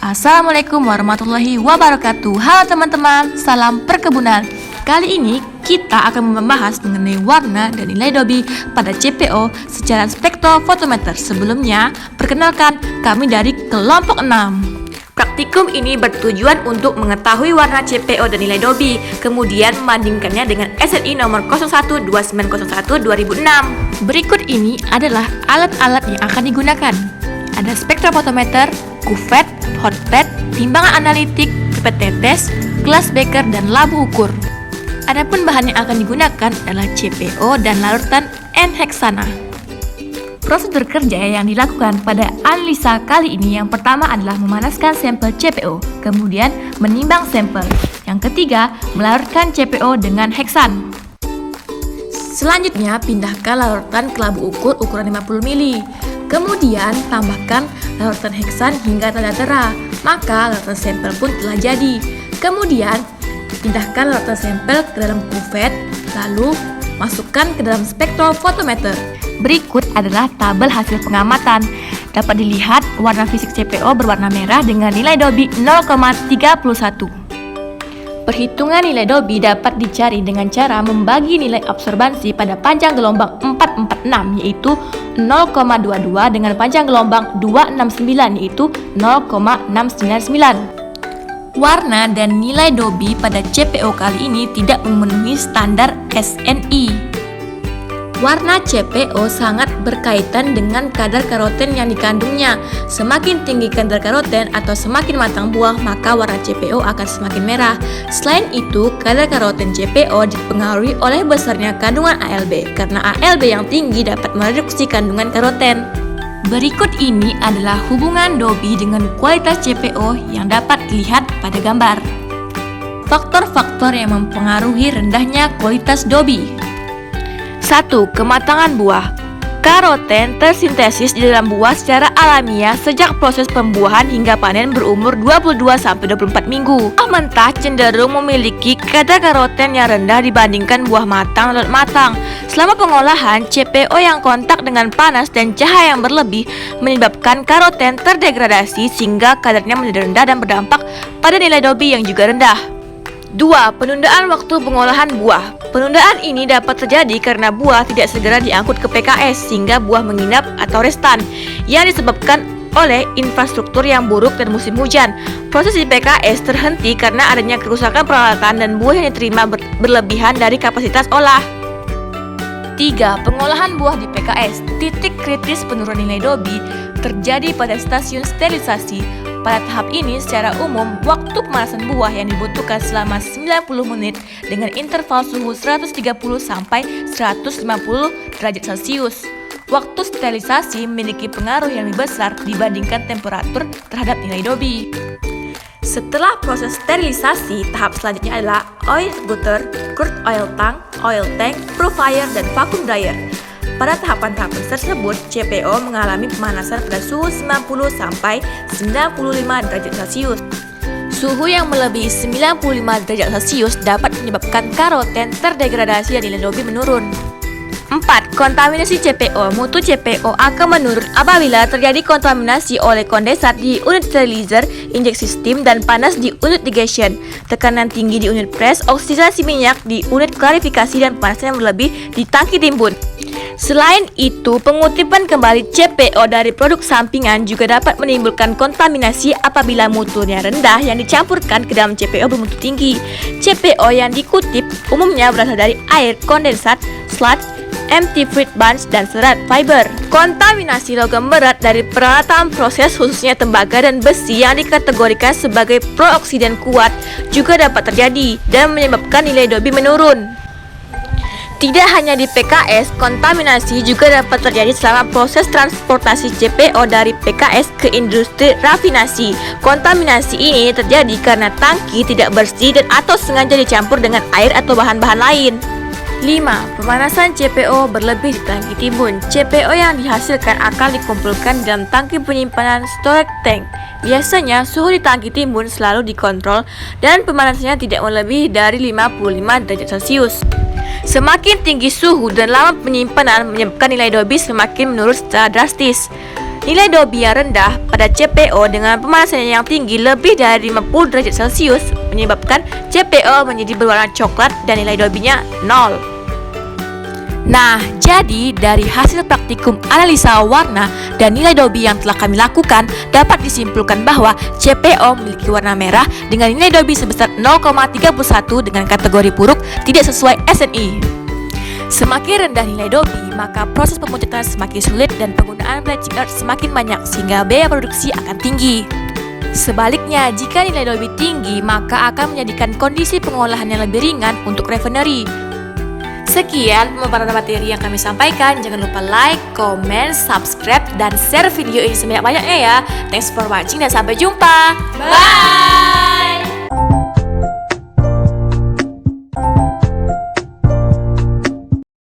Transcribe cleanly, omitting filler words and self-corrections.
Assalamualaikum warahmatullahi wabarakatuh. Halo teman-teman, salam perkebunan. Kali ini kita akan membahas mengenai warna dan nilai Dobby pada CPO secara spektrofotometer. Sebelumnya, perkenalkan kami dari kelompok 6. Praktikum ini bertujuan untuk mengetahui warna CPO dan nilai Dobby, kemudian membandingkannya dengan SNI nomor 012901-2006. Berikut ini adalah alat-alat yang akan digunakan. Ada spektrofotometer, kuvert, hot plate, timbangan analitik, pipet tetes, gelas beker, dan labu ukur. Adapun bahan yang akan digunakan adalah CPO dan larutan N-heksana. Prosedur kerja yang dilakukan pada analisa kali ini yang pertama adalah memanaskan sampel CPO, kemudian menimbang sampel. Yang ketiga, melarutkan CPO dengan heksan. Selanjutnya, pindahkan larutan ke labu ukur ukuran 50 ml. Kemudian, tambahkan larutan heksan hingga tera. Maka, larutan sampel pun telah jadi. Kemudian, pindahkan larutan sampel ke dalam kuvet, lalu masukkan ke dalam spektrofotometer. Berikut adalah tabel hasil pengamatan. Dapat dilihat warna fisik CPO berwarna merah dengan nilai Dobby 0,31. Perhitungan nilai Dobby dapat dicari dengan cara membagi nilai absorbansi pada panjang gelombang 446 yaitu 0,22 dengan panjang gelombang 269 yaitu 0,699. Warna dan nilai Dobby pada CPO kali ini tidak memenuhi standar SNI. Warna CPO sangat berkaitan dengan kadar karoten yang dikandungnya. Semakin tinggi kadar karoten atau semakin matang buah, maka warna CPO akan semakin merah. Selain itu, kadar karoten CPO dipengaruhi oleh besarnya kandungan ALB, karena ALB yang tinggi dapat mereduksi kandungan karoten. Berikut ini adalah hubungan Dobby dengan kualitas CPO yang dapat dilihat pada gambar. Faktor-faktor yang mempengaruhi rendahnya kualitas Dobby. 1. Kematangan buah. Karoten tersintesis di dalam buah secara alamiah sejak proses pembuahan hingga panen berumur 22-24 minggu. Buah mentah cenderung memiliki kadar karoten yang rendah dibandingkan buah matang dan matang. Selama pengolahan, CPO yang kontak dengan panas dan cahaya yang berlebih menyebabkan karoten terdegradasi sehingga kadarnya menjadi rendah dan berdampak pada nilai Dobby yang juga rendah. 2. Penundaan waktu pengolahan buah. Penundaan ini dapat terjadi karena buah tidak segera diangkut ke PKS sehingga buah menginap atau restan yang disebabkan oleh infrastruktur yang buruk dan musim hujan. Proses di PKS terhenti karena adanya kerusakan peralatan dan buah yang diterima berlebihan dari kapasitas olah. 3. Pengolahan buah di PKS. Titik kritis penurunan nilai Dobby terjadi pada stasiun sterilisasi. Pada tahap ini, secara umum, waktu pemanasan buah yang dibutuhkan selama 90 menit dengan interval suhu 130 sampai 150 derajat Celcius. Waktu sterilisasi memiliki pengaruh yang lebih besar dibandingkan temperatur terhadap nilai Dobby. Setelah proses sterilisasi, tahap selanjutnya adalah oil gutter, crude oil tank, purifier, dan vacuum dryer. Pada tahapan-tahapan tersebut, CPO mengalami pemanasan pada suhu 90 sampai 95 derajat Celcius. Suhu yang melebihi 95 derajat Celcius dapat menyebabkan karoten terdegradasi dan nilai Dobby menurun. 4. Kontaminasi CPO. Mutu CPO akan menurun apabila terjadi kontaminasi oleh kondensat di unit sterilizer, injeksi steam, dan panas di unit digestion, tekanan tinggi di unit press, oksidasi minyak di unit klarifikasi, dan pemanasan yang berlebih di tangki timbun. Selain itu, pengutipan kembali CPO dari produk sampingan juga dapat menimbulkan kontaminasi apabila mutunya rendah yang dicampurkan ke dalam CPO bermutu tinggi. CPO yang dikutip umumnya berasal dari air, kondensat, sludge, empty fruit bunch, dan serat fiber. Kontaminasi logam berat dari peralatan proses khususnya tembaga dan besi yang dikategorikan sebagai pro-oksidan kuat juga dapat terjadi dan menyebabkan nilai Dobby menurun. Tidak hanya di PKS, kontaminasi juga dapat terjadi selama proses transportasi CPO dari PKS ke industri rafinasi. Kontaminasi ini terjadi karena tangki tidak bersih dan atau sengaja dicampur dengan air atau bahan-bahan lain. 5. Pemanasan CPO berlebih di tangki timbun. CPO yang dihasilkan akan dikumpulkan dalam tangki penyimpanan storage tank. Biasanya suhu di tangki timbun selalu dikontrol dan pemanasannya tidak melebihi dari 55 derajat Celcius. Semakin tinggi suhu dan lama penyimpanan menyebabkan nilai Dobby semakin menurun secara drastis. Nilai Dobby yang rendah pada CPO dengan pemanasan yang tinggi lebih dari 50 derajat Celcius menyebabkan CPO menjadi berwarna coklat dan nilai Dobby-nya 0. Nah, jadi dari hasil praktikum analisa warna dan nilai Dobby yang telah kami lakukan, dapat disimpulkan bahwa CPO memiliki warna merah dengan nilai Dobby sebesar 0,31 dengan kategori buruk tidak sesuai SNI. Semakin rendah nilai Dobby, maka proses pemuncatan semakin sulit dan penggunaan bleaching earth semakin banyak sehingga biaya produksi akan tinggi. Sebaliknya, jika nilai Dobby tinggi, maka akan menjadikan kondisi pengolahan yang lebih ringan untuk refinery. Sekian pemaparan materi yang kami sampaikan. Jangan lupa like, comment, subscribe, dan share video ini sebanyak-banyaknya ya. Thanks for watching dan sampai jumpa. Bye!